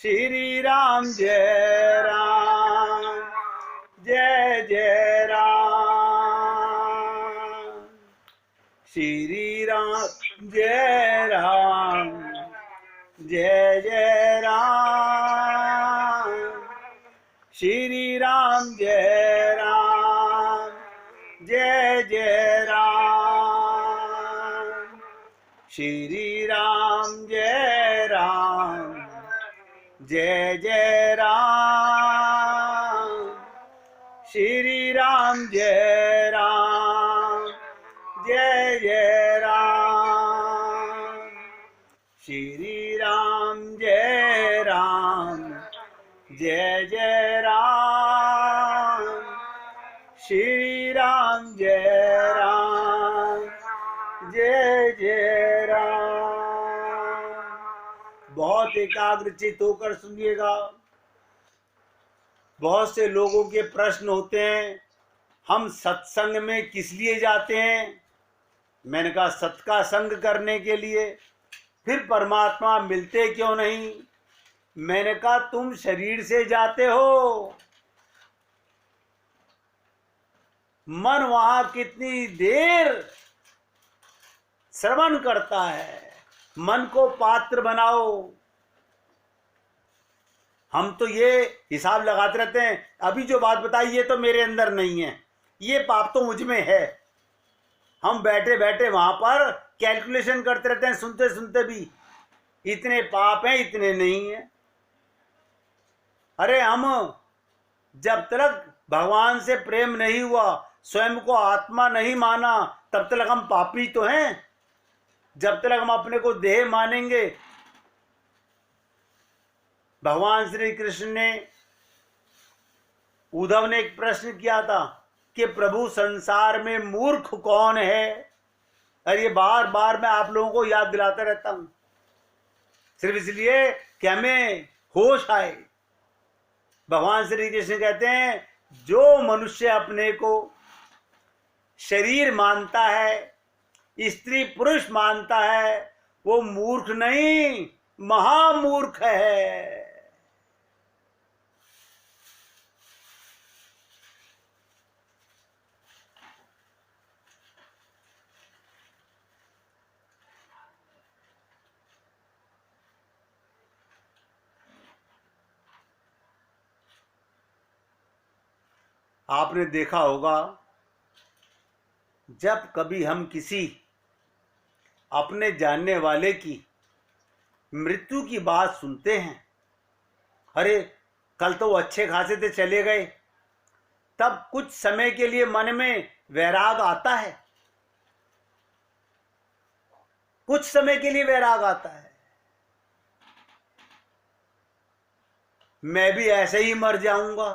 श्री राम जय राम, जय जय राम। श्री राम जय राम, जय जय राम। श्री राम जय राम, जय जय राम। श्री राम जय राम, जय जय राम। श्री राम जय राम, जय जय राम। श्री राम जय राम, जय जय राम। श्री राम जय राम, जय जय राम। बहुत एकाग्रचित होकर सुनिएगा। बहुत से लोगों के प्रश्न होते हैं, हम सत्संग में किस लिए जाते हैं? मैंने कहा सत का संग करने के लिए। फिर परमात्मा मिलते क्यों नहीं? मैंने कहा तुम शरीर से जाते हो, मन वहां कितनी देर श्रवण करता है। मन को पात्र बनाओ। हम तो ये हिसाब लगाते रहते हैं, अभी जो बात बताई ये तो मेरे अंदर नहीं है, ये पाप तो मुझ में है। हम बैठे बैठे वहां पर कैलकुलेशन करते रहते हैं, सुनते सुनते भी इतने पाप हैं, इतने नहीं है। अरे हम जब तक भगवान से प्रेम नहीं हुआ, स्वयं को आत्मा नहीं माना, तब तक हम पापी तो हैं। जब तक हम अपने को देह मानेंगे। भगवान श्री कृष्ण ने, उद्धव ने एक प्रश्न किया था कि प्रभु संसार में मूर्ख कौन है? और ये बार बार मैं आप लोगों को याद दिलाता रहता हूं, सिर्फ इसलिए कि हमें होश आए। भगवान श्री कृष्ण कहते हैं, जो मनुष्य अपने को शरीर मानता है, स्त्री पुरुष मानता है, वो मूर्ख नहीं, महामूर्ख है। आपने देखा होगा, जब कभी हम किसी अपने जानने वाले की मृत्यु की बात सुनते हैं, अरे कल तो वो अच्छे खासे थे चले गए, तब कुछ समय के लिए मन में वैराग आता है। कुछ समय के लिए वैराग आता है, मैं भी ऐसे ही मर जाऊंगा।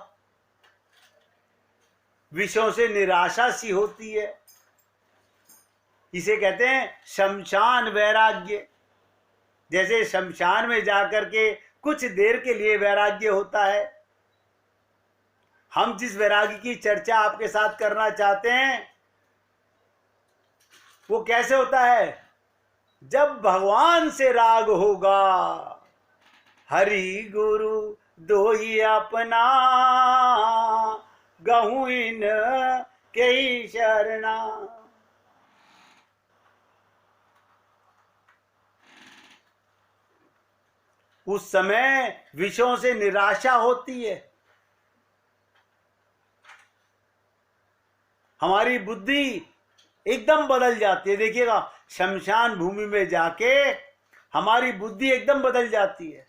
विषयों से निराशा सी होती है। इसे कहते हैं शमशान वैराग्य। जैसे शमशान में जाकर के कुछ देर के लिए वैराग्य होता है। हम जिस वैराग्य की चर्चा आपके साथ करना चाहते हैं, वो कैसे होता है? जब भगवान से राग होगा, हरि गुरु दोई अपना, गहु इन के शरणा। उस समय विषयों से निराशा होती है। हमारी बुद्धि एकदम बदल जाती है। देखिएगा, शमशान भूमि में जाके हमारी बुद्धि एकदम बदल जाती है।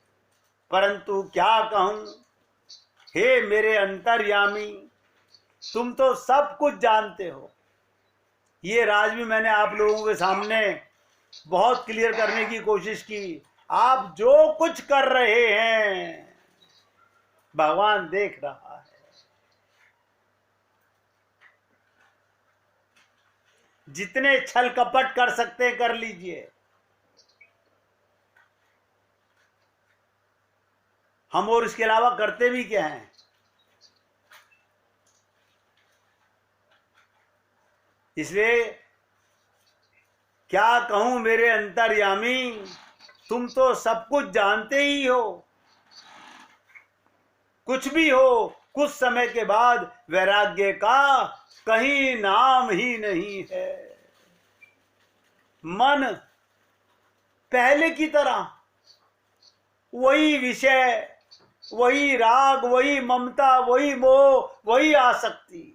परंतु क्या कहूं, हे मेरे अंतर्यामी, तुम तो सब कुछ जानते हो। ये राज भी मैंने आप लोगों के सामने बहुत क्लियर करने की कोशिश की। आप जो कुछ कर रहे हैं, भगवान देख रहा है। जितने छल कपट कर सकते कर लीजिए। हम और इसके अलावा करते भी क्या हैं? इसलिए क्या कहूं मेरे अंतर्यामी, तुम तो सब कुछ जानते ही हो। कुछ भी हो, कुछ समय के बाद वैराग्य का कहीं नाम ही नहीं है। मन पहले की तरह वही विषय, वही राग, वही ममता, वही मोह, वही आसक्ति।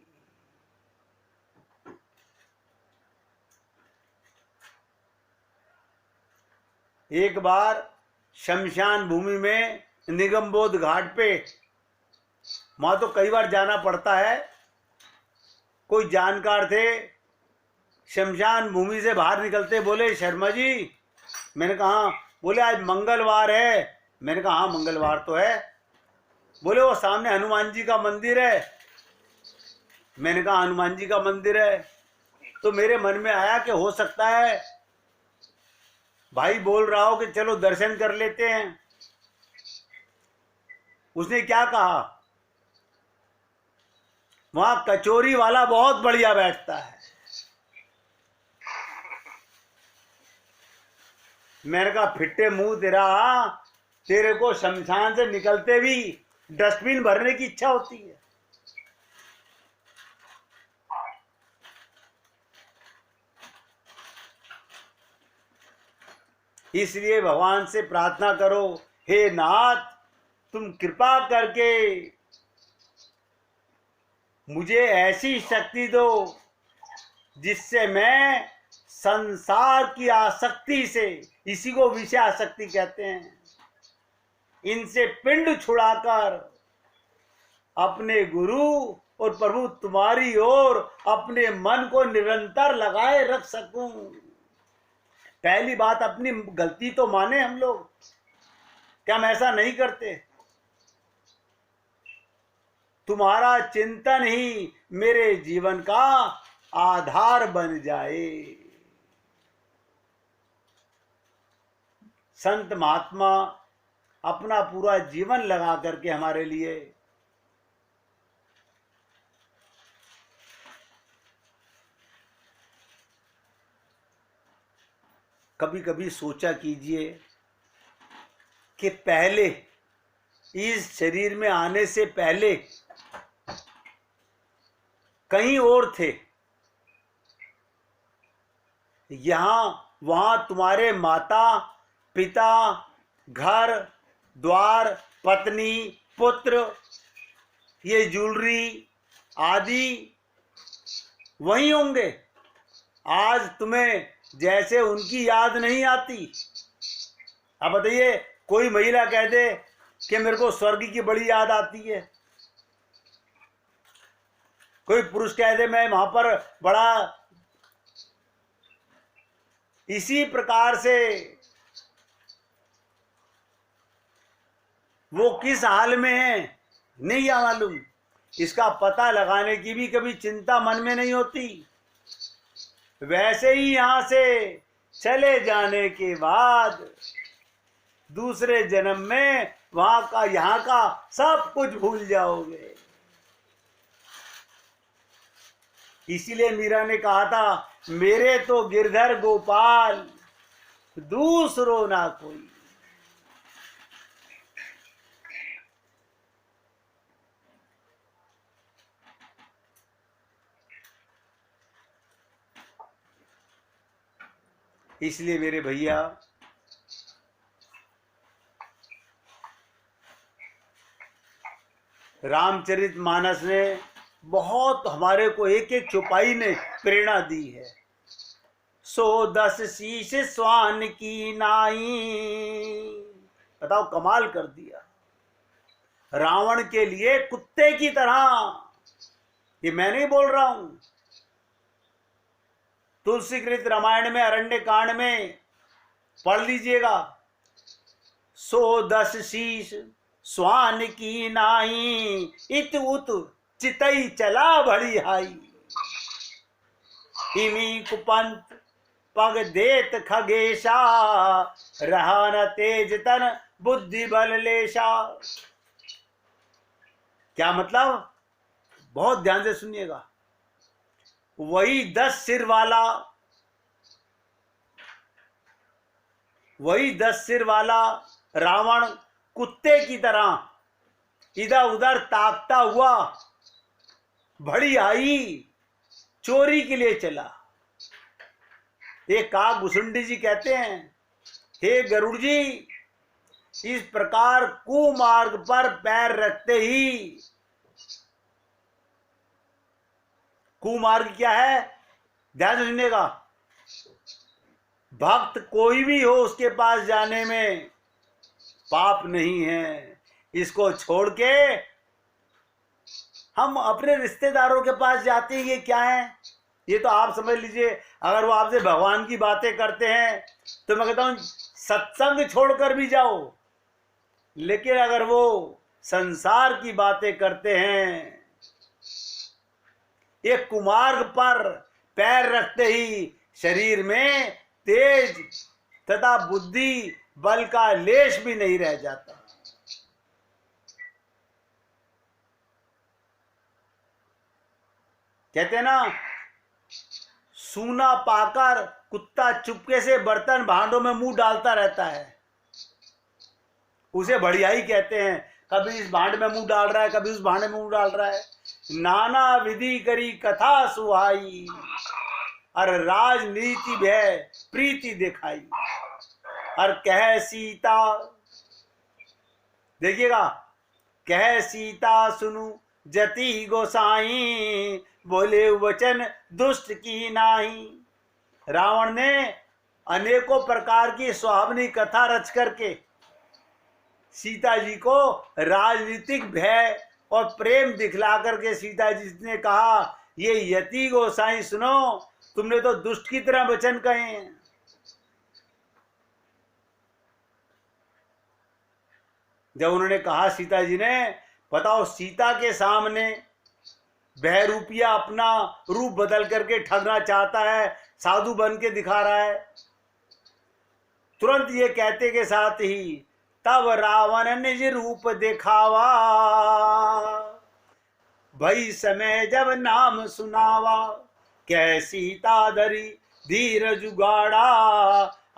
एक बार शमशान भूमि में निगमबोध घाट पे, वहां तो कई बार जाना पड़ता है, कोई जानकार थे, शमशान भूमि से बाहर निकलते बोले, शर्मा जी। मैंने कहा, बोले आज मंगलवार है। मैंने कहा हाँ मंगलवार तो है। बोले वो सामने हनुमान जी का मंदिर है। मैंने कहा हनुमान जी का मंदिर है। तो मेरे मन में आया कि हो सकता है भाई बोल रहा हो कि चलो दर्शन कर लेते हैं। उसने क्या कहा, वहां कचौरी वाला बहुत बढ़िया बैठता है। मैंने कहा फिट्टे मुंह तेरा, तेरे को शमशान से निकलते भी डस्टबिन भरने की इच्छा होती है। इसलिए भगवान से प्रार्थना करो, हे नाथ तुम कृपा करके मुझे ऐसी शक्ति दो जिससे मैं संसार की आसक्ति से, इसी को विषय आसक्ति कहते हैं, इनसे पिंड छुड़ाकर अपने गुरु और प्रभु तुम्हारी ओर अपने मन को निरंतर लगाए रख सकूं। पहली बात, अपनी गलती तो माने हम लोग, क्या हम ऐसा नहीं करते? तुम्हारा चिंतन ही मेरे जीवन का आधार बन जाए। संत महात्मा अपना पूरा जीवन लगा करके हमारे लिए कभी कभी सोचा कीजिए कि पहले, इस शरीर में आने से पहले कहीं और थे। यहां वहां तुम्हारे माता पिता, घर द्वार, पत्नी, पुत्र, ये ज्वेलरी आदि वही होंगे। आज तुम्हें जैसे उनकी याद नहीं आती। अब बताइए, कोई महिला कह दे कि मेरे को स्वर्ग की बड़ी याद आती है, कोई पुरुष कह दे मैं वहां पर बड़ा, इसी प्रकार से वो किस हाल में है नहीं मालूम। इसका पता लगाने की भी कभी चिंता मन में नहीं होती। वैसे ही यहां से चले जाने के बाद दूसरे जन्म में वहां का यहां का सब कुछ भूल जाओगे। इसीलिए मीरा ने कहा था, मेरे तो गिरधर गोपाल दूसरो ना कोई। इसलिए मेरे भैया, रामचरितमानस ने बहुत हमारे को एक एक चौपाई ने प्रेरणा दी है। 110 शीश स्वान की नाई, बताओ कमाल कर दिया। रावण के लिए कुत्ते की तरह, ये मैं नहीं बोल रहा हूं, तुलसीकृत रामायण में अरण्य कांड में पढ़ लीजिएगा। 110 शीश स्वान की नाई, इत उत चितई चला भड़ी हाई। इमी कुपंत पग देत खगेशा, रहा न तेज तन बुद्धि बल लेशा। क्या मतलब? बहुत ध्यान से सुनिएगा। वही 10 सिर वाला, वही 10 सिर वाला रावण कुत्ते की तरह इधर उधर ताकता हुआ बड़ी आई, चोरी के लिए चला। एक काक भुसुंडी जी कहते हैं, हे गरुड़ जी, इस प्रकार कुमार्ग पर पैर रखते ही, कुमार्ग क्या है ध्यान से सुनिएगा, भक्त कोई भी हो उसके पास जाने में पाप नहीं है। इसको छोड़ के हम अपने रिश्तेदारों के पास जाते हैं, ये क्या है? ये तो आप समझ लीजिए, अगर वो आपसे भगवान की बातें करते हैं तो मैं कहता हूं सत्संग छोड़कर भी जाओ, लेकिन अगर वो संसार की बातें करते हैं, एक कुमार्ग पर पैर रखते ही शरीर में तेज तथा बुद्धि बल का लेश भी नहीं रह जाता। कहते हैं ना, सूना पाकर कुत्ता चुपके से बर्तन भांडों में मुंह डालता रहता है, उसे बढ़ियाई कहते हैं। कभी इस भांड में मुंह डाल रहा है, कभी उस भांड में मुंह डाल रहा है। नाना विधि करी कथा सुहाई, और राजनीति भय प्रीति दिखाई। और कह सीता, देखिएगा, कह सीता सुनु जति गोसाई, बोले वचन दुष्ट की नाही। रावण ने अनेकों प्रकार की सुहावनी कथा रच करके सीता जी को राजनीतिक भय और प्रेम दिखला करके सीता जी ने कहा, ये यति गोसाई सुनो, तुमने तो दुष्ट की तरह वचन कहे हैं। जब उन्होंने कहा सीता जी ने, बताओ सीता के सामने बहरूपिया अपना रूप बदल करके ठगना चाहता है, साधु बन के दिखा रहा है। तुरंत ये कहते के साथ ही तब रावण निज रूप दिखावा, भई समय जब नाम सुनावा। कह सीता धरी धीर जुगाड़ा,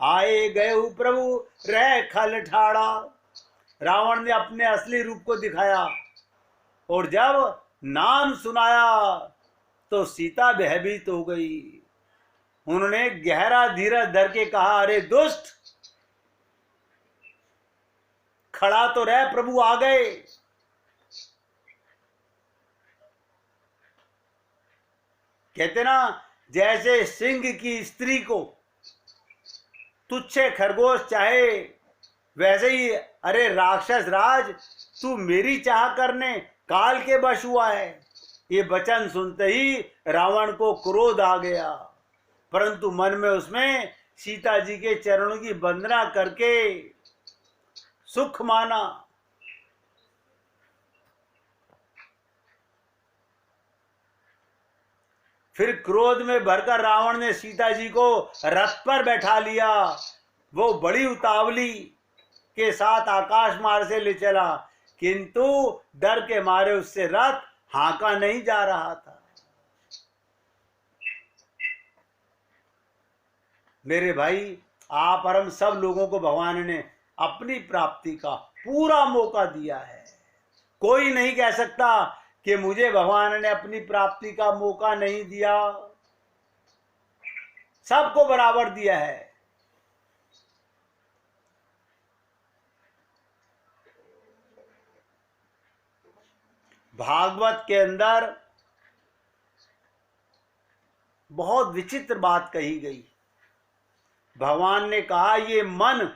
आए गए प्रभु रह खल ठाड़ा। रावण ने अपने असली रूप को दिखाया और जब नाम सुनाया तो सीता भयभीत हो गई। उन्होंने गहरा धीरज धर के कहा, अरे दुष्ट, खड़ा तो रह, प्रभु आ गए। कहते ना, जैसे सिंह की स्त्री को तुच्छे खरगोश चाहे, वैसे ही अरे राक्षस राज, तू मेरी चाह करने काल के वश हुआ है। ये वचन सुनते ही रावण को क्रोध आ गया, परंतु मन में उसमें सीता जी के चरणों की वंदना करके सुख माना। फिर क्रोध में भरकर रावण ने सीता जी को रथ पर बैठा लिया। वो बड़ी उतावली के साथ आकाश मार्ग से ले चला, किंतु डर के मारे उससे रथ हाँका नहीं जा रहा था। मेरे भाई, आप और हम सब लोगों को भगवान ने अपनी प्राप्ति का पूरा मौका दिया है। कोई नहीं कह सकता कि मुझे भगवान ने अपनी प्राप्ति का मौका नहीं दिया, सबको बराबर दिया है। भागवत के अंदर बहुत विचित्र बात कही गई। भगवान ने कहा, ये मन,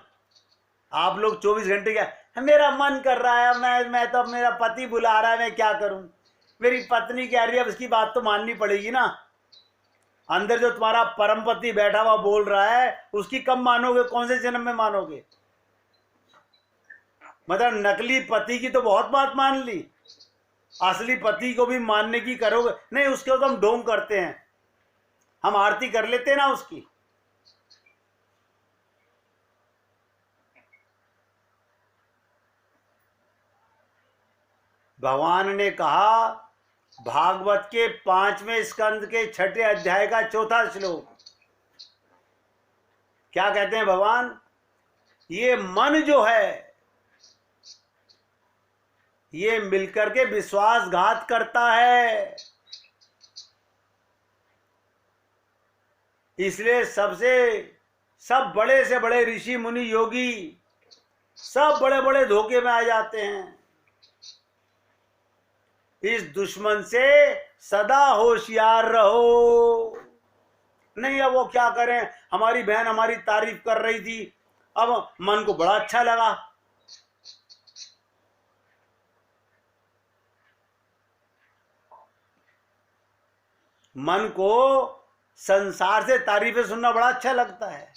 आप लोग 24 घंटे क्या, मेरा मन कर रहा है, मैं तो मेरा पति बुला रहा है, मैं क्या करूं, मेरी पत्नी कह रही है, अब इसकी बात तो माननी पड़ेगी ना। अंदर जो तुम्हारा परम पति बैठा हुआ बोल रहा है, उसकी कब मानोगे, कौन से जन्म में मानोगे? मतलब नकली पति की तो बहुत बात मान ली, असली पति को भी मानने की करोगे नहीं? उसके तो हम ढोंग करते हैं, हम आरती कर लेते हैं ना उसकी। भगवान ने कहा, भागवत के 5वें स्कंद के 6ठे अध्याय का 4था श्लोक, क्या कहते हैं भगवान? ये मन जो है, ये मिलकर के विश्वासघात करता है। इसलिए सब बड़े से बड़े ऋषि मुनि योगी सब बड़े बड़े धोखे में आ जाते हैं। इस दुश्मन से सदा होशियार रहो। नहीं, अब वो क्या करें, हमारी बहन हमारी तारीफ कर रही थी, अब मन को बड़ा अच्छा लगा। मन को संसार से तारीफें सुनना बड़ा अच्छा लगता है।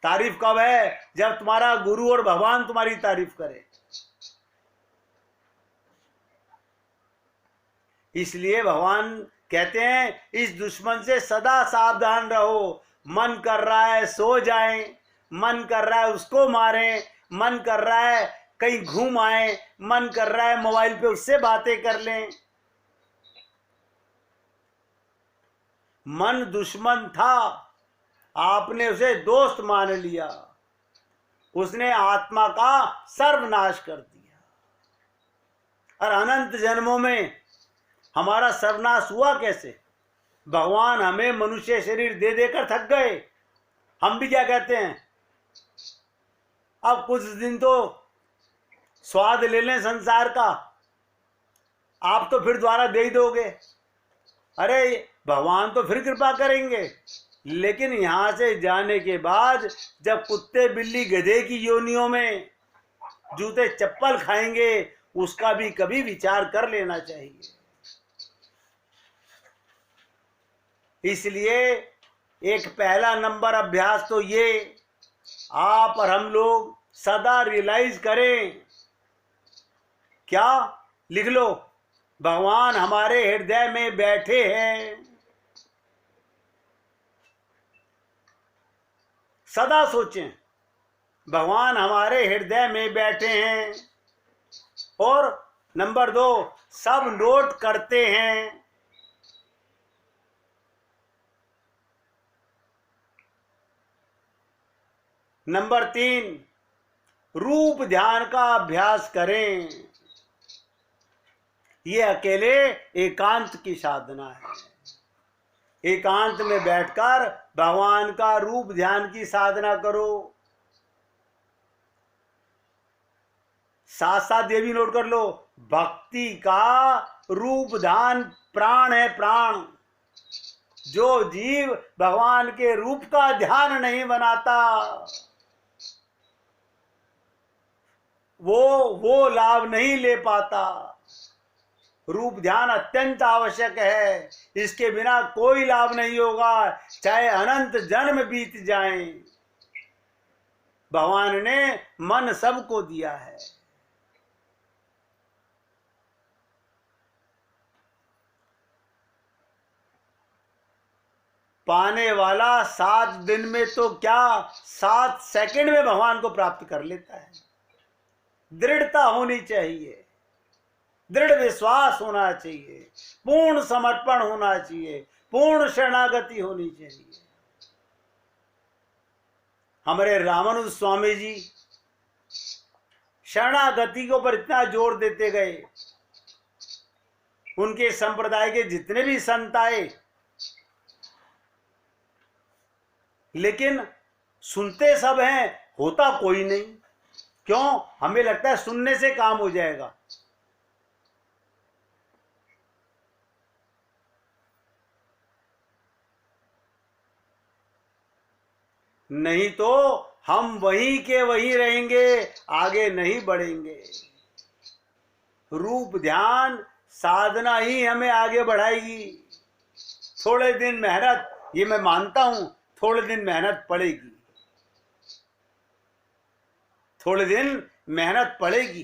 तारीफ कब है? जब तुम्हारा गुरु और भगवान तुम्हारी तारीफ करे। इसलिए भगवान कहते हैं इस दुश्मन से सदा सावधान रहो। मन कर रहा है सो जाएं, मन कर रहा है उसको मारें, मन कर रहा है कहीं घूम आए, मन कर रहा है मोबाइल पे उससे बातें कर लें। मन दुश्मन था, आपने उसे दोस्त मान लिया, उसने आत्मा का सर्वनाश कर दिया। और अनंत जन्मों में हमारा सर्वनाश हुआ कैसे? भगवान हमें मनुष्य शरीर दे देकर थक गए। हम भी क्या कहते हैं, अब कुछ दिन तो स्वाद ले लें संसार का, आप तो फिर द्वारा दे ही दोगे। अरे भगवान तो फिर कृपा करेंगे, लेकिन यहां से जाने के बाद जब कुत्ते बिल्ली गधे की योनियों में जूते चप्पल खाएंगे, उसका भी कभी विचार कर लेना चाहिए। इसलिए एक पहला नंबर अभ्यास तो ये, आप और हम लोग सदा रियलाइज करें। क्या? लिख लो, भगवान हमारे हृदय में बैठे हैं। सदा सोचें, भगवान हमारे हृदय में बैठे हैं। और नंबर 2, सब नोट करते हैं। नंबर 3, रूप ध्यान का अभ्यास करें। ये अकेले एकांत की साधना है। एकांत में बैठकर भगवान का रूप ध्यान की साधना करो। साथ साथ ये भी नोट कर लो, भक्ति का रूप ध्यान प्राण है, प्राण। जो जीव भगवान के रूप का ध्यान नहीं बनाता, वो लाभ नहीं ले पाता। रूप ध्यान अत्यंत आवश्यक है, इसके बिना कोई लाभ नहीं होगा, चाहे अनंत जन्म बीत जाएं। भगवान ने मन सबको दिया है। पाने वाला 7 दिन में तो क्या 7 सेकंड में भगवान को प्राप्त कर लेता है। दृढ़ता होनी चाहिए, दृढ़ विश्वास होना चाहिए, पूर्ण समर्पण होना चाहिए, पूर्ण शरणागति होनी चाहिए। हमारे रामानुज स्वामी जी शरणागति के ऊपर इतना जोर देते गए। उनके संप्रदाय के जितने भी संत आए, लेकिन सुनते सब हैं, होता कोई नहीं। क्यों? हमें लगता है सुनने से काम हो जाएगा। नहीं तो हम वहीं के वहीं रहेंगे, आगे नहीं बढ़ेंगे। रूप ध्यान साधना ही हमें आगे बढ़ाएगी। थोड़े दिन मेहनत, ये मैं मानता हूं, थोड़े दिन मेहनत पड़ेगी, थोड़े दिन मेहनत पड़ेगी,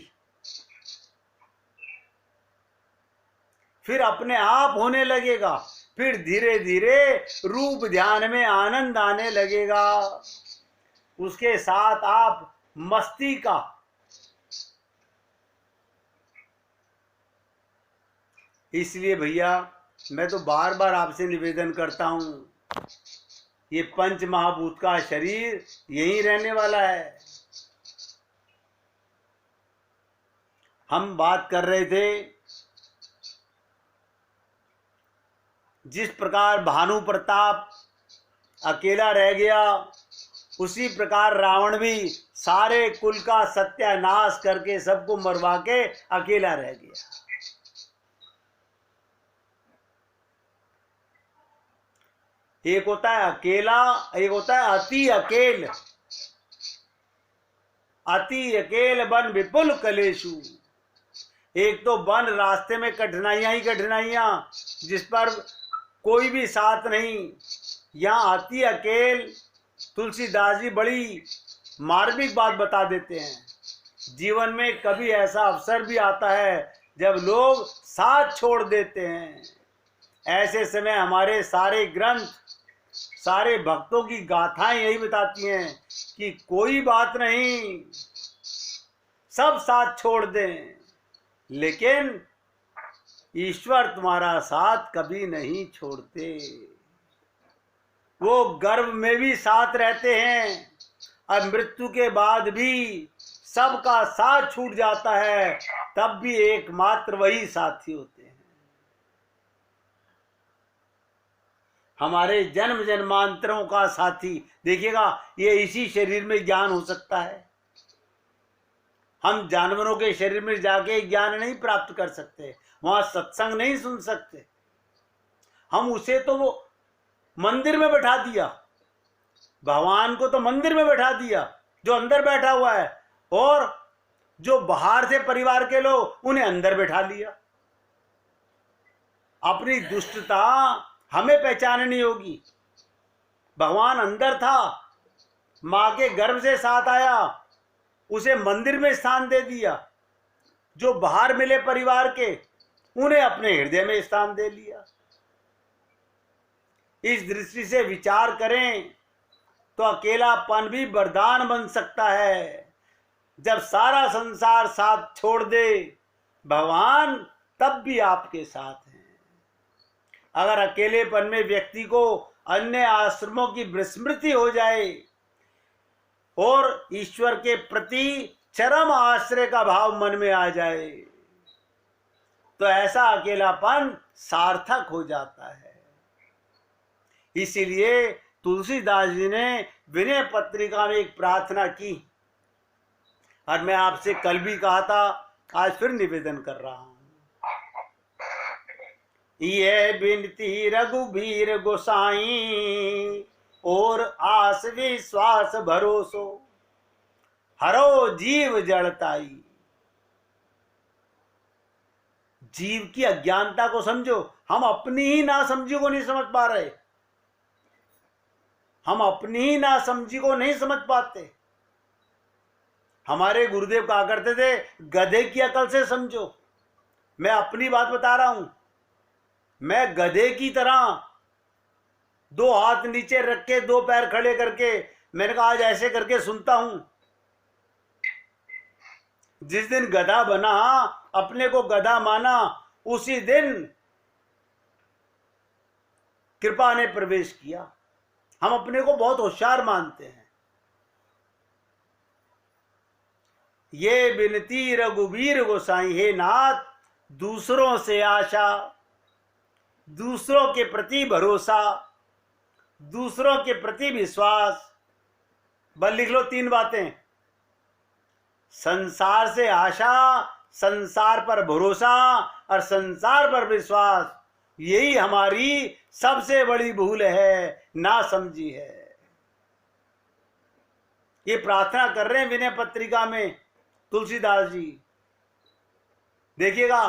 फिर अपने आप होने लगेगा। फिर धीरे धीरे रूप ध्यान में आनंद आने लगेगा। उसके साथ आप मस्ती का, इसलिए भैया मैं तो बार बार आपसे निवेदन करता हूं, ये पंच महाभूत का शरीर यहीं रहने वाला है। हम बात कर रहे थे जिस प्रकार भानु प्रताप अकेला रह गया, उसी प्रकार रावण भी सारे कुल का सत्यानाश करके सबको मरवा के अकेला रह गया। एक होता है अकेला, एक होता है अति अकेल। अति अकेल बन विपुल कलेशु। एक तो वन रास्ते में कठिनाइयां ही कठिनाइयां, जिस पर कोई भी साथ नहीं। यहाँ अति अकेल तुलसीदास जी बड़ी मार्मिक बात बता देते हैं। जीवन में कभी ऐसा अवसर भी आता है जब लोग साथ छोड़ देते हैं। ऐसे समय हमारे सारे ग्रंथ, सारे भक्तों की गाथाएं यही बताती हैं कि कोई बात नहीं, सब साथ छोड़ दें, लेकिन ईश्वर तुम्हारा साथ कभी नहीं छोड़ते। वो गर्भ में भी साथ रहते हैं और मृत्यु के बाद भी सबका साथ छूट जाता है, तब भी एकमात्र वही साथी होते हैं। हमारे जन्म जन्मांतरों का साथी। देखिएगा, ये इसी शरीर में ज्ञान हो सकता है। हम जानवरों के शरीर में जाके ज्ञान नहीं प्राप्त कर सकते, वहां सत्संग नहीं सुन सकते। हम उसे तो वो मंदिर में बैठा दिया, भगवान को तो मंदिर में बैठा दिया जो अंदर बैठा हुआ है, और जो बाहर से परिवार के लोग उन्हें अंदर बैठा लिया। अपनी दुष्टता हमें पहचाननी होगी। भगवान अंदर था, मां के गर्भ से साथ आया, उसे मंदिर में स्थान दे दिया। जो बाहर मिले परिवार के, उन्हें अपने हृदय में स्थान दे लिया। इस दृष्टि से विचार करें तो अकेलापन भी वरदान बन सकता है। जब सारा संसार साथ छोड़ दे, भगवान तब भी आपके साथ हैं। अगर अकेलेपन में व्यक्ति को अन्य आश्रमों की विस्मृति हो जाए और ईश्वर के प्रति चरम आश्रय का भाव मन में आ जाए, तो ऐसा अकेलापन सार्थक हो जाता है। इसीलिए तुलसीदास जी ने विनय पत्रिका में एक प्रार्थना की, और मैं आपसे कल भी कहा था, आज फिर निवेदन कर रहा हूं। ये बिनती रघुबीर गोसाई, और आस विश्वास भरोसो, हरो जीव जड़ताई। जीव की अज्ञानता को समझो। हम अपनी ही नासमझी को नहीं समझ पा रहे, हम अपनी ही नासमझी को नहीं समझ पाते। हमारे गुरुदेव कहा करते थे, गधे की अकल से समझो। मैं अपनी बात बता रहा हूं। मैं गधे की तरह दो हाथ नीचे रख के, दो पैर खड़े करके, मैंने कहा आज ऐसे करके सुनता हूं। जिस दिन गधा बना, अपने को गधा माना, उसी दिन कृपा ने प्रवेश किया। हम अपने को बहुत होशियार मानते हैं। ये बिनती रघुबीर गोसाई, हे नाथ, दूसरों से आशा, दूसरों के प्रति भरोसा, दूसरों के प्रति विश्वास। बल लिख लो 3 बातें। संसार से आशा, संसार पर भरोसा और संसार पर विश्वास। यही हमारी सबसे बड़ी भूल है, ना समझी है। ये प्रार्थना कर रहे हैं विनय पत्रिका में तुलसीदास जी। देखिएगा,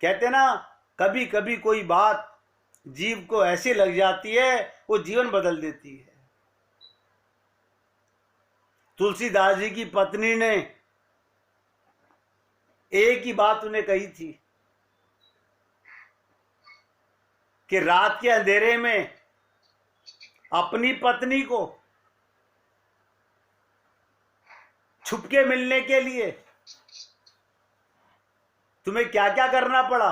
कहते ना, कभी कभी कोई बात जीव को ऐसी लग जाती है, वो जीवन बदल देती है। तुलसीदास जी की पत्नी ने एक ही बात उन्हें कही थी कि रात के अंधेरे में अपनी पत्नी को छुपके मिलने के लिए तुम्हें क्या क्या करना पड़ा।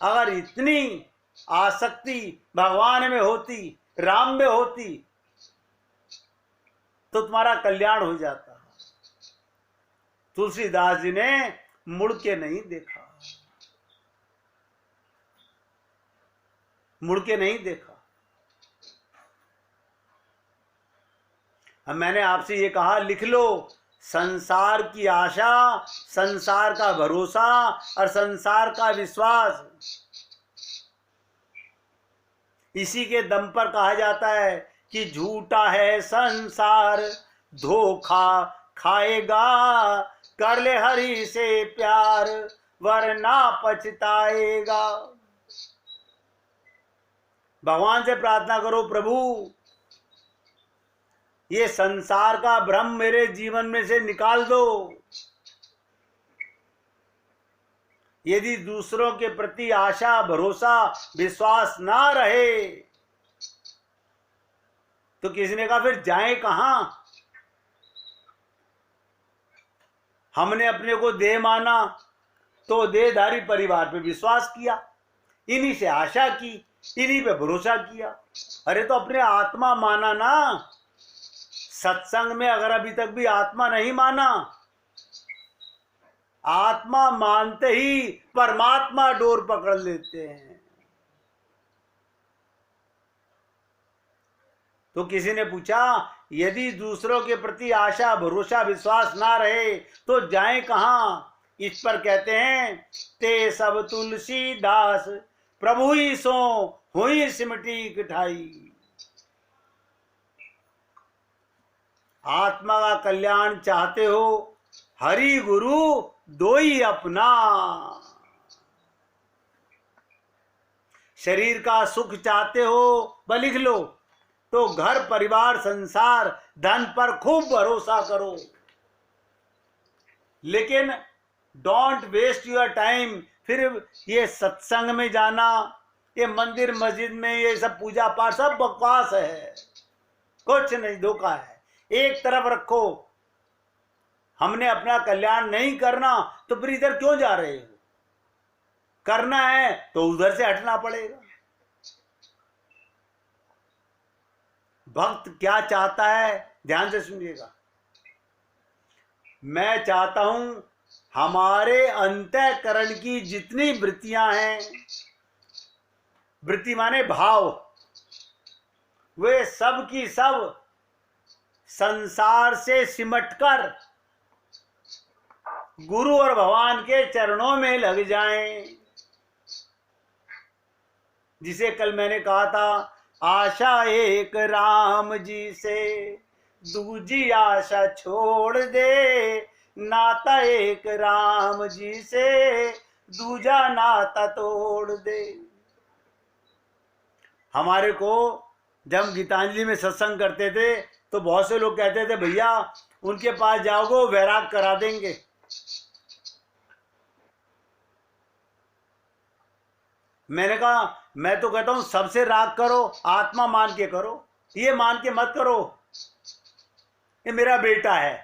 अगर इतनी आसक्ति भगवान में होती, राम में होती, तो तुम्हारा कल्याण हो जाता। तुलसीदास जी ने मुड़ के नहीं देखा, मुड़ के नहीं देखा। अब मैंने आपसे ये कहा लिख लो, संसार की आशा, संसार का भरोसा और संसार का विश्वास, इसी के दम पर कहा जाता है कि झूठा है संसार, धोखा खाएगा, कर ले हरि से प्यार, वरना पछताएगा। भगवान से प्रार्थना करो, प्रभु ये संसार का भ्रम मेरे जीवन में से निकाल दो। यदि दूसरों के प्रति आशा, भरोसा, विश्वास ना रहे तो किसी ने कहा फिर जाएं कहां? हमने अपने को देह माना तो देहधारी परिवार पे विश्वास किया, इन्हीं से आशा की, इन्हीं पे भरोसा किया। अरे तो अपने आत्मा माना ना। सत्संग में अगर अभी तक भी आत्मा नहीं माना, आत्मा मानते ही परमात्मा डोर पकड़ लेते हैं। तो किसी ने पूछा यदि दूसरों के प्रति आशा, भरोसा, विश्वास ना रहे तो जाएं कहां? इस पर कहते हैं ते सब तुलसीदास, प्रभु ही सो हुई सिमटी कठाई। आत्मा का कल्याण चाहते हो, हरि गुरु दो ही अपना। शरीर का सुख चाहते हो, बस लिख लो, तो घर, परिवार, संसार, धन पर खूब भरोसा करो, लेकिन डोंट वेस्ट योर टाइम। फिर ये सत्संग में जाना, ये मंदिर मस्जिद में ये सब पूजा पाठ सब बकवास है, कुछ नहीं, धोखा है। एक तरफ रखो, हमने अपना कल्याण नहीं करना तो फिर इधर क्यों जा रहे हो? करना है तो उधर से हटना पड़ेगा। भक्त क्या चाहता है, ध्यान से सुनिएगा। मैं चाहता हूं हमारे अंतःकरण की जितनी वृत्तियां हैं, वृत्ति माने भाव, वे सब की सब संसार से सिमटकर गुरु और भगवान के चरणों में लग जाएं। जिसे कल मैंने कहा था, आशा एक राम जी से, दूजी आशा छोड़ दे, नाता एक राम जी से, दूजा नाता तोड़ दे। हमारे को जब गीतांजलि में सत्संग करते थे तो बहुत से लोग कहते थे भैया उनके पास जाओगे वैराग करा देंगे। मैंने कहा मैं तो कहता हूं सबसे राग करो, आत्मा मान के करो, ये मान के मत करो ये मेरा बेटा है।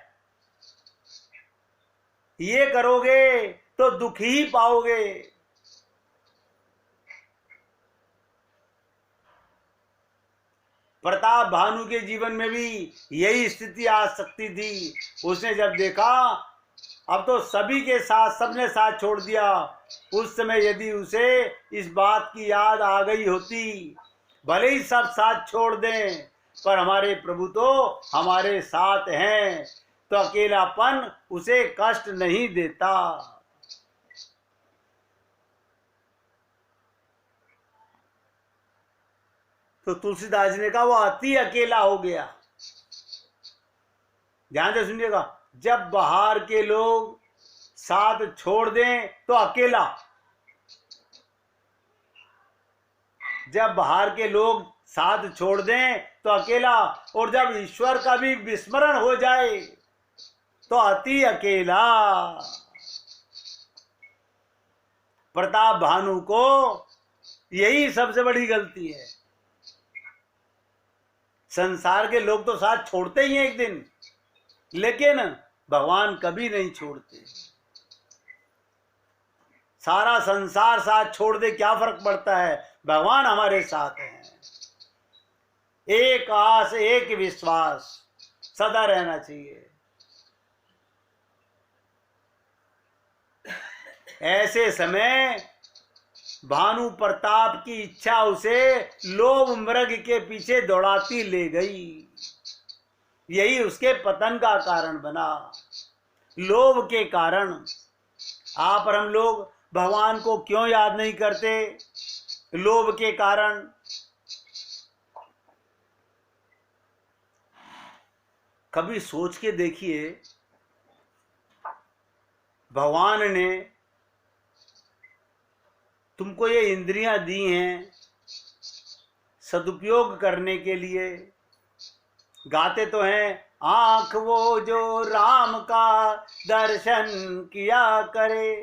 ये करोगे तो दुख ही पाओगे। प्रताप भानु के जीवन में भी यही स्थिति आ सकती थी। उसने जब देखा अब तो सभी के साथ, सबने साथ छोड़ दिया, उस समय यदि उसे इस बात की याद आ गई होती, भले ही सब साथ छोड़ दें पर हमारे प्रभु तो हमारे साथ हैं, तो अकेलापन उसे कष्ट नहीं देता। तो तुलसीदास जी ने कहा वो अति अकेला हो गया। ध्यान से सुनिएगा, जब बाहर के लोग साथ छोड़ दें तो अकेला, जब बाहर के लोग साथ छोड़ दें तो अकेला, और जब ईश्वर का भी विस्मरण हो जाए तो अति अकेला। प्रताप भानु को यही सबसे बड़ी गलती है। संसार के लोग तो साथ छोड़ते ही हैं एक दिन, लेकिन भगवान कभी नहीं छोड़ते। सारा संसार साथ छोड़ दे क्या फर्क पड़ता है, भगवान हमारे साथ हैं। एक आस, एक विश्वास सदा रहना चाहिए। ऐसे समय भानु प्रताप की इच्छा उसे लोभ मृग के पीछे दौड़ाती ले गई। यही उसके पतन का कारण बना, लोभ के कारण। आप और हम लोग भगवान को क्यों याद नहीं करते? लोभ के कारण। कभी सोच के देखिए, भगवान ने तुमको ये इंद्रियां दी हैं सदुपयोग करने के लिए। गाते तो हैं, आंख वो जो राम का दर्शन किया करे,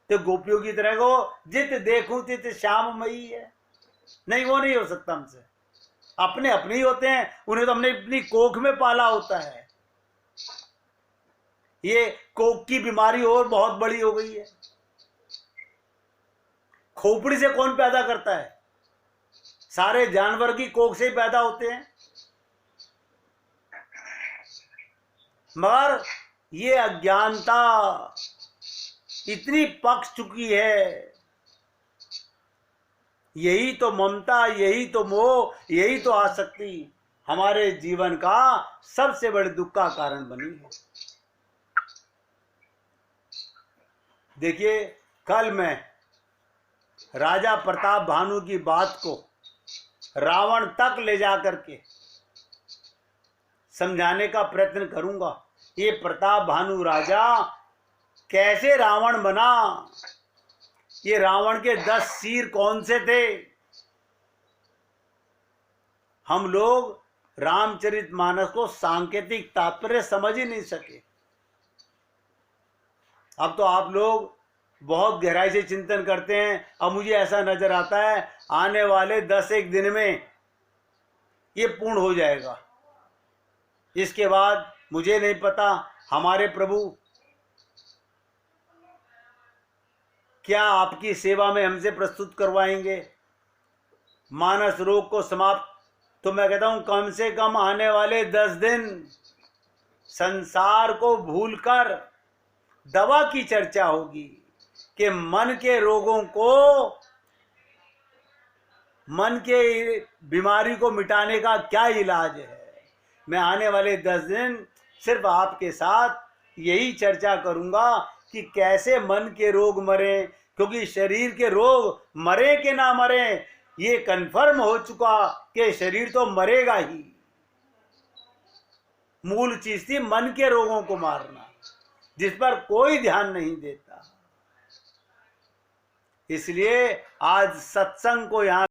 तो गोपियों की तरह को जित देखूं तित श्याममयी है। नहीं, वो नहीं हो सकता हमसे। अपने अपने ही होते हैं, उन्हें तो हमने अपनी कोख में पाला होता है। ये कोख की बीमारी और बहुत बड़ी हो गई है। खोपड़ी से कौन पैदा करता है? सारे जानवर की कोख से ही पैदा होते हैं। मगर ये अज्ञानता इतनी पक चुकी है, यही तो ममता, यही तो मोह, यही तो आसक्ति हमारे जीवन का सबसे बड़े दुख का कारण बनी है। देखिए, कल मैं राजा प्रताप भानु की बात को रावण तक ले जाकर के समझाने का प्रयत्न करूंगा। ये प्रताप भानु राजा कैसे रावण बना, ये रावण के 10 सिर कौन से थे? हम लोग रामचरितमानस को सांकेतिक तात्पर्य समझ ही नहीं सके। अब तो आप लोग बहुत गहराई से चिंतन करते हैं। अब मुझे ऐसा नजर आता है आने वाले 10-1 दिन में ये पूर्ण हो जाएगा। इसके बाद मुझे नहीं पता हमारे प्रभु क्या आपकी सेवा में हमसे प्रस्तुत करवाएंगे मानस रोग को समाप्त। तो मैं कहता हूं कम से कम आने वाले 10 दिन संसार को भूलकर दवा की चर्चा होगी कि मन के रोगों को, मन के बीमारी को मिटाने का क्या इलाज है। मैं आने वाले 10 दिन सिर्फ आपके साथ यही चर्चा करूंगा कि कैसे मन के रोग मरे, क्योंकि शरीर के रोग मरे कि ना मरे ये कंफर्म हो चुका कि शरीर तो मरेगा ही। मूल चीज थी मन के रोगों को मारना, जिस पर कोई ध्यान नहीं देता। इसलिए आज सत्संग को यहाँ